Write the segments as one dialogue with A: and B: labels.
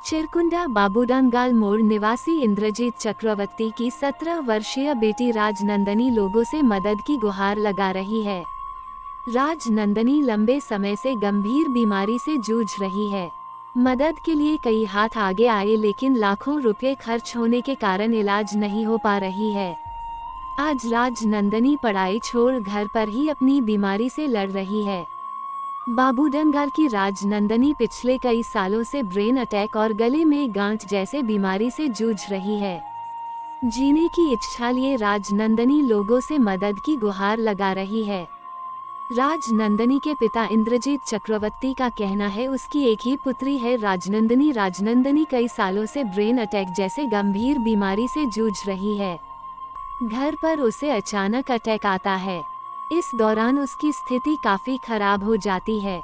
A: चिरकुंडा बाबूडांगाल मोड़ निवासी इंद्रजीत चक्रवर्ती की 17 वर्षीय बेटी राजनंदनी लोगों से मदद की गुहार लगा रही है। राजनंदनी लंबे समय से गंभीर बीमारी से जूझ रही है। मदद के लिए कई हाथ आगे आए लेकिन लाखों रुपए खर्च होने के कारण इलाज नहीं हो पा रही है। आज राजनंदनी पढ़ाई छोड़ घर पर ही अपनी बीमारी से लड़ रही है। बाबूडंगाल की राजनंदनी पिछले कई सालों से ब्रेन अटैक और गले में गांठ जैसे बीमारी से जूझ रही है। जीने की इच्छा लिए राजनंदनी लोगों से मदद की गुहार लगा रही है। राजनंदनी के पिता इंद्रजीत चक्रवर्ती का कहना है उसकी एक ही पुत्री है राजनंदनी। राजनंदनी कई सालों से ब्रेन अटैक जैसे गंभीर बीमारी से जूझ रही है। घर पर उसे अचानक अटैक आता है। इस दौरान उसकी स्थिति काफी खराब हो जाती है।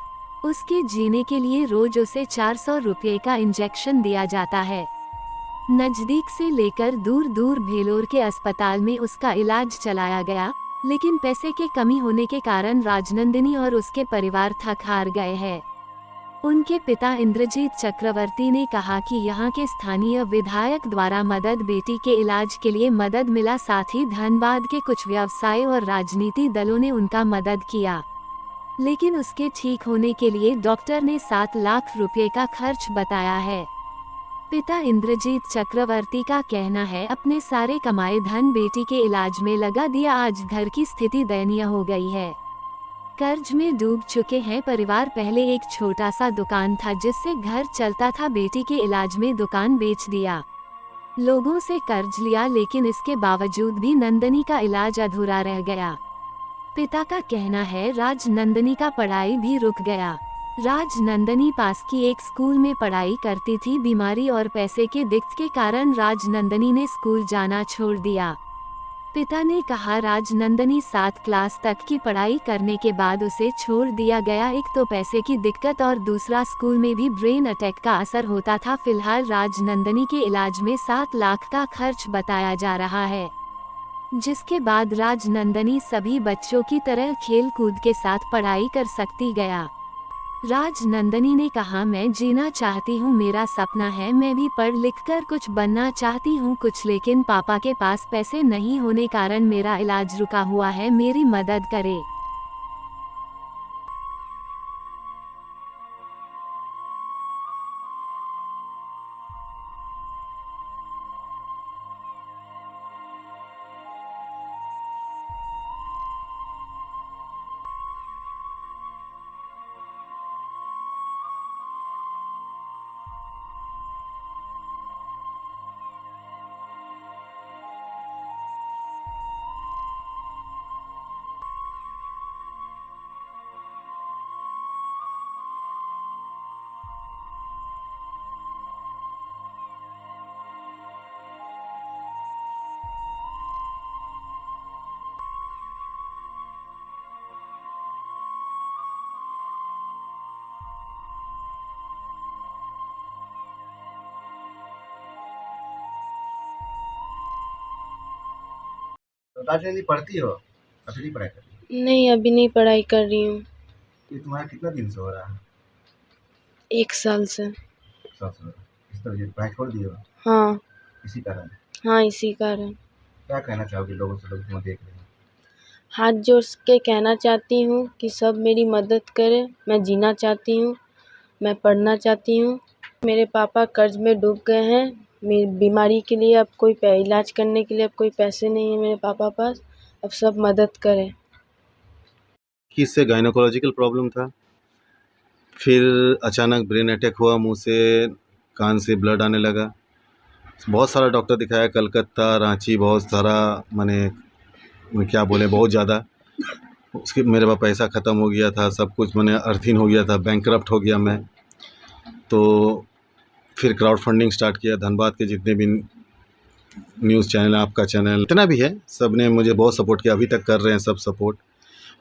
A: उसके जीने के लिए रोज उसे 400 रुपये का इंजेक्शन दिया जाता है। नजदीक से लेकर दूर दूर भेलोर के अस्पताल में उसका इलाज चलाया गया, लेकिन पैसे के कमी होने के कारण राजनंदनी और उसके परिवार थक हार गए हैं। उनके पिता इंद्रजीत चक्रवर्ती ने कहा कि यहाँ के स्थानीय विधायक द्वारा बेटी के इलाज के लिए मदद मिला, साथ ही धनबाद के कुछ व्यवसाय और राजनीति दलों ने उनका मदद किया, लेकिन उसके ठीक होने के लिए डॉक्टर ने 7 लाख रुपए का खर्च बताया है। पिता इंद्रजीत चक्रवर्ती का कहना है अपने सारे कमाए धन बेटी के इलाज में लगा दिया। आज घर की स्थिति दयनीय हो गई है। कर्ज में डूब चुके हैं परिवार। पहले एक छोटा सा दुकान था जिससे घर चलता था, बेटी के इलाज में दुकान बेच दिया, लोगों से कर्ज लिया, लेकिन इसके बावजूद भी नंदनी का इलाज अधूरा रह गया। पिता का कहना है राजनंदनी का पढ़ाई भी रुक गया। राजनंदनी पास की एक स्कूल में पढ़ाई करती थी। बीमारी और पैसे के दिक्कत के कारण राजनंदनी ने स्कूल जाना छोड़ दिया। पिता ने कहा राजनंदनी 7 क्लास तक की पढ़ाई करने के बाद उसे छोड़ दिया गया। एक तो पैसे की दिक्कत और दूसरा स्कूल में भी ब्रेन अटैक का असर होता था। फिलहाल राजनंदनी के इलाज में 7 लाख का खर्च बताया जा रहा है, जिसके बाद राजनंदनी सभी बच्चों की तरह खेल कूद के साथ पढ़ाई कर सकती गया। राजनंदनी ने कहा मैं जीना चाहती हूँ, मेरा सपना है मैं भी पढ़ लिख कर कुछ बनना चाहती हूँ कुछ, लेकिन पापा के पास पैसे नहीं होने कारण मेरा इलाज रुका हुआ है, मेरी मदद करे।
B: तो राजनंदनी पढ़ती हो? अभी नहीं पढ़ाई कर रही?
C: नहीं, अभी नहीं पढ़ाई कर रही हूँ।
B: ये तुम्हारा कितना दिन से हो रहा है?
C: 1 साल से।
B: 1 साल से हो रहा है। इस तरह से पढ़ाई छोड़ दिए हो?
C: हाँ,
B: इसी कारण?
C: हाँ, इसी कारण।
B: क्या कहना चाहोगे लोगों से, लोग तुम्हें देख रहे हैं?
C: हाथ जोड़ के कहना चाहती हूँ कि सब मेरी मदद करें। मैं जीना चाहती हूँ, मैं पढ़ना चाहती हूँ। मेरे पापा कर्ज में डूब गए हैं। मेरी बीमारी के लिए अब कोई इलाज करने के लिए अब कोई पैसे नहीं है मेरे पापा पास। अब सब मदद करें।
D: किससे गायनोकोलॉजिकल प्रॉब्लम था, फिर अचानक ब्रेन अटैक हुआ, मुंह से कान से ब्लड आने लगा। बहुत सारा डॉक्टर दिखाया, कलकत्ता, रांची, बहुत सारा, मैंने क्या बोले, बहुत ज़्यादा। उसके मेरे पास पैसा ख़त्म हो गया था, सब कुछ मैंने अर्थिन हो गया था, बैंकक्रप्ट हो गया मैं। तो फिर क्राउड फंडिंग स्टार्ट किया। धनबाद के जितने भी न्यूज़ चैनल, आपका चैनल, जितना भी है, सब ने मुझे बहुत सपोर्ट किया, अभी तक कर रहे हैं सब सपोर्ट।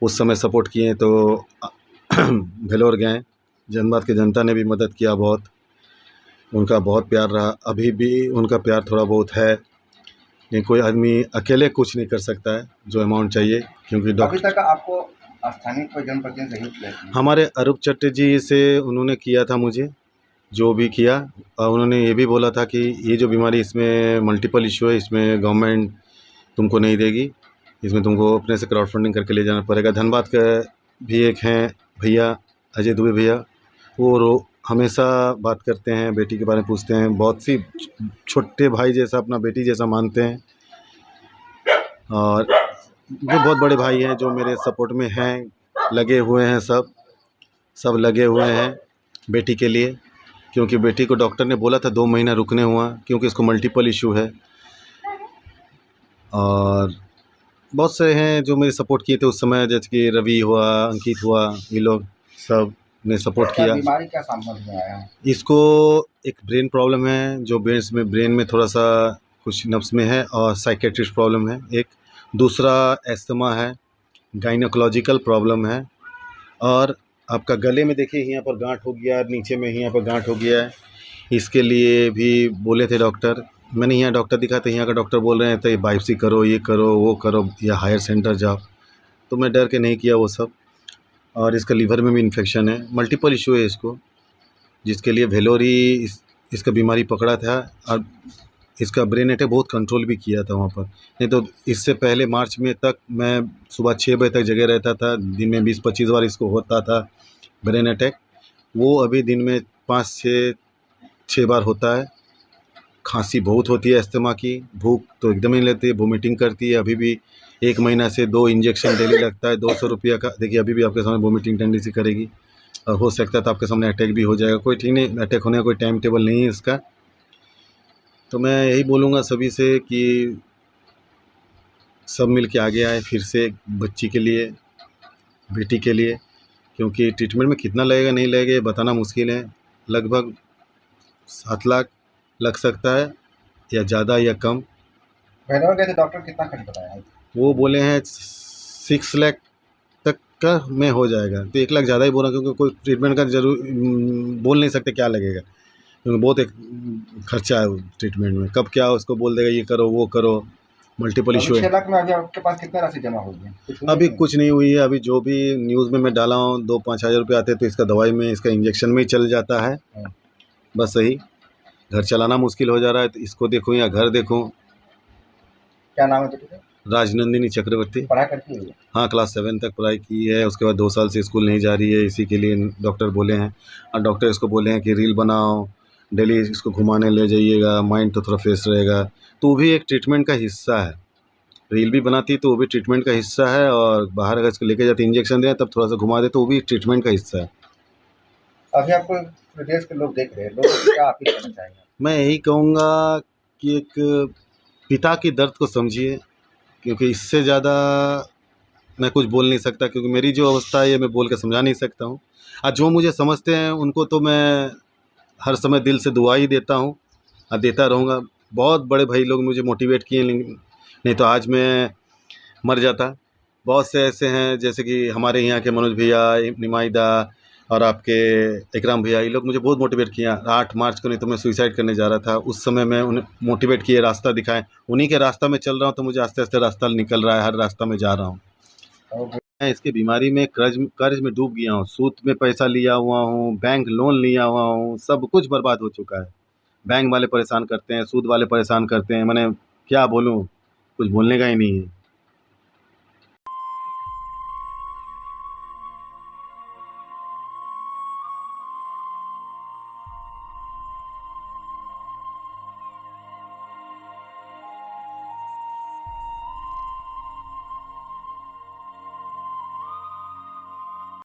D: उस समय सपोर्ट किए तो भेलोर गए, धनबाद की जनता ने भी मदद किया बहुत, उनका बहुत प्यार रहा। अभी भी उनका प्यार थोड़ा बहुत है, लेकिन कोई आदमी अकेले कुछ नहीं कर सकता है जो अमाउंट चाहिए, क्योंकि
B: अभी
D: डॉक्टर
B: तक आपको स्थानीय कोई जनप्रतिनिधि सहयोग किया है?
D: हमारे अरूप चट्टे जी से उन्होंने किया था मुझे, जो भी किया। और उन्होंने ये भी बोला था कि ये जो बीमारी, इसमें मल्टीपल इशू है, इसमें गवर्नमेंट तुमको नहीं देगी, इसमें तुमको अपने से क्राउड फंडिंग करके ले जाना पड़ेगा। धनबाद का भी एक हैं भैया, अजय दुबे भैया, वो हमेशा बात करते हैं, बेटी के बारे में पूछते हैं, बहुत सी छोटे भाई जैसा, अपना बेटी जैसा मानते हैं। और वो बहुत बड़े भाई हैं जो मेरे सपोर्ट में हैं, लगे हुए हैं, सब लगे हुए हैं बेटी के लिए। क्योंकि बेटी को डॉक्टर ने बोला था 2 महीना रुकने हुआ, क्योंकि इसको मल्टीपल इशू है। और बहुत से हैं जो मेरे सपोर्ट किए थे उस समय, जैसे कि रवि हुआ, अंकित हुआ, ये लोग सब ने सपोर्ट किया।
B: बीमारी क्या समझ में आया है?
D: इसको एक ब्रेन प्रॉब्लम है, जो ब्रेन में थोड़ा सा कुछ नर्व्स में है, और साइकेट्रिस्ट प्रॉब्लम है एक। दूसरा एस्थमा है, गाइनोकोलॉजिकल प्रॉब्लम है, और आपका गले में देखिए यहाँ पर गांठ हो गया, नीचे में यहाँ पर गांठ हो गया है। इसके लिए भी बोले थे डॉक्टर, मैंने यहाँ डॉक्टर दिखाया था, यहाँ का डॉक्टर बोल रहे थे बायोप्सी करो, ये करो, वो करो, या हायर सेंटर जाओ। तो मैं डर के नहीं किया वो सब। और इसका लीवर में भी इन्फेक्शन है, मल्टीपल इशू है इसको, जिसके लिए वेलोरी इसका बीमारी पकड़ा था। और इसका ब्रेन अटैक बहुत कंट्रोल भी किया था वहाँ पर। नहीं तो इससे पहले मार्च में तक मैं सुबह 6 बजे तक जगह रहता था, दिन में 20-25 बार इसको होता था ब्रेन अटैक। वो अभी दिन में 5-6 बार होता है। खांसी बहुत होती है अस्थमा की, भूख तो एकदम ही नहीं लगती है, वोमिटिंग करती है। अभी भी 1 महीना से 2 इंजेक्शन डेली लगता है, 200 रुपया का। देखिए अभी भी आपके सामने वोमिटिंग टेंडेंसी करेगी, और हो सकता है तो आपके सामने अटैक भी हो जाएगा। कोई ठीक नहीं, अटैक होने का कोई टाइम टेबल नहीं है इसका। तो मैं यही बोलूँगा सभी से कि सब मिल के आगे आए फिर से बच्ची के लिए, बेटी के लिए। क्योंकि ट्रीटमेंट में कितना लगेगा नहीं लगेगा ये बताना मुश्किल है। लगभग 7 लाख लग सकता है, या ज़्यादा या कम।
B: पहले गए थे डॉक्टर, कितना खर्च बताया है?
D: वो बोले हैं 6 लाख तक का में हो जाएगा। तो 1 लाख ज़्यादा ही बोला, क्योंकि कोई ट्रीटमेंट का बोल नहीं सकते क्या लगेगा, क्योंकि बहुत एक खर्चा है ट्रीटमेंट में। कब क्या उसको बोल देगा ये करो वो करो, मल्टीपल इशू
B: 6
D: है।
B: लाख में अभी आपके पास कितना राशि जमा हुई है?
D: अभी कुछ नहीं हुई है। अभी जो भी न्यूज़ में मैं डाला हूँ 2-5 हज़ार रुपये आते हैं, तो इसका दवाई में, इसका इंजेक्शन में ही चल जाता है। बस सही, घर चलाना मुश्किल हो जा रहा है, तो इसको देखूँ या घर देखूँ।
B: क्या नाम है बेटे का?
D: राजनंदिनी चक्रवर्ती।
B: पढ़ाई करती है?
D: हाँ, क्लास 7 तक पढ़ाई की है, उसके बाद 2 साल से स्कूल नहीं जा रही है। इसी के लिए डॉक्टर बोले हैं, और डॉक्टर इसको बोले हैं कि रील बनाओ, डेली इसको घुमाने ले जाइएगा, माइंड तो थोड़ा फ्रेश रहेगा। तो वो भी एक ट्रीटमेंट का हिस्सा है। रील भी बनाती तो वो भी ट्रीटमेंट का हिस्सा है, और बाहर अगर इसको लेके जाते इंजेक्शन दें तब थोड़ा सा घुमा दे तो वो भी ट्रीटमेंट का हिस्सा है।
B: अभी आपको प्रदेश के लोग देख रहे हैं, लोगों को क्या अपील करना चाहेंगे?
D: मैं यही कहूँगा कि एक पिता की दर्द को समझिए, क्योंकि इससे ज़्यादा मैं कुछ बोल नहीं सकता, क्योंकि मेरी जो अवस्था है ये मैं बोल के समझा नहीं सकता हूँ। और जो मुझे समझते हैं उनको तो मैं हर समय दिल से दुआ ही देता हूँ, और देता रहूँगा। बहुत बड़े भाई लोग मुझे मोटिवेट किए, नहीं तो आज मैं मर जाता। बहुत से ऐसे हैं, जैसे कि हमारे यहाँ के मनोज भैया, निमाइदा, और आपके इकराम भैया, ये लोग मुझे बहुत मोटिवेट किया। 8 मार्च को नहीं तो मैं सुसाइड करने जा रहा था, उस समय मैं उन्हें मोटिवेट किए, रास्ता दिखाएं। उन्हीं के रास्ता में चल रहा हूँ, तो मुझे आस्ते आस्ते रास्ता निकल रहा है, हर रास्ता में जा रहा हूँ। मैं इसकी बीमारी में कर्ज में डूब गया हूँ, सूद में पैसा लिया हुआ हूँ, बैंक लोन लिया हुआ हूँ, सब कुछ बर्बाद हो चुका है। बैंक वाले परेशान करते हैं, सूद वाले परेशान करते हैं, मैंने क्या बोलूँ, कुछ बोलने का ही नहीं है।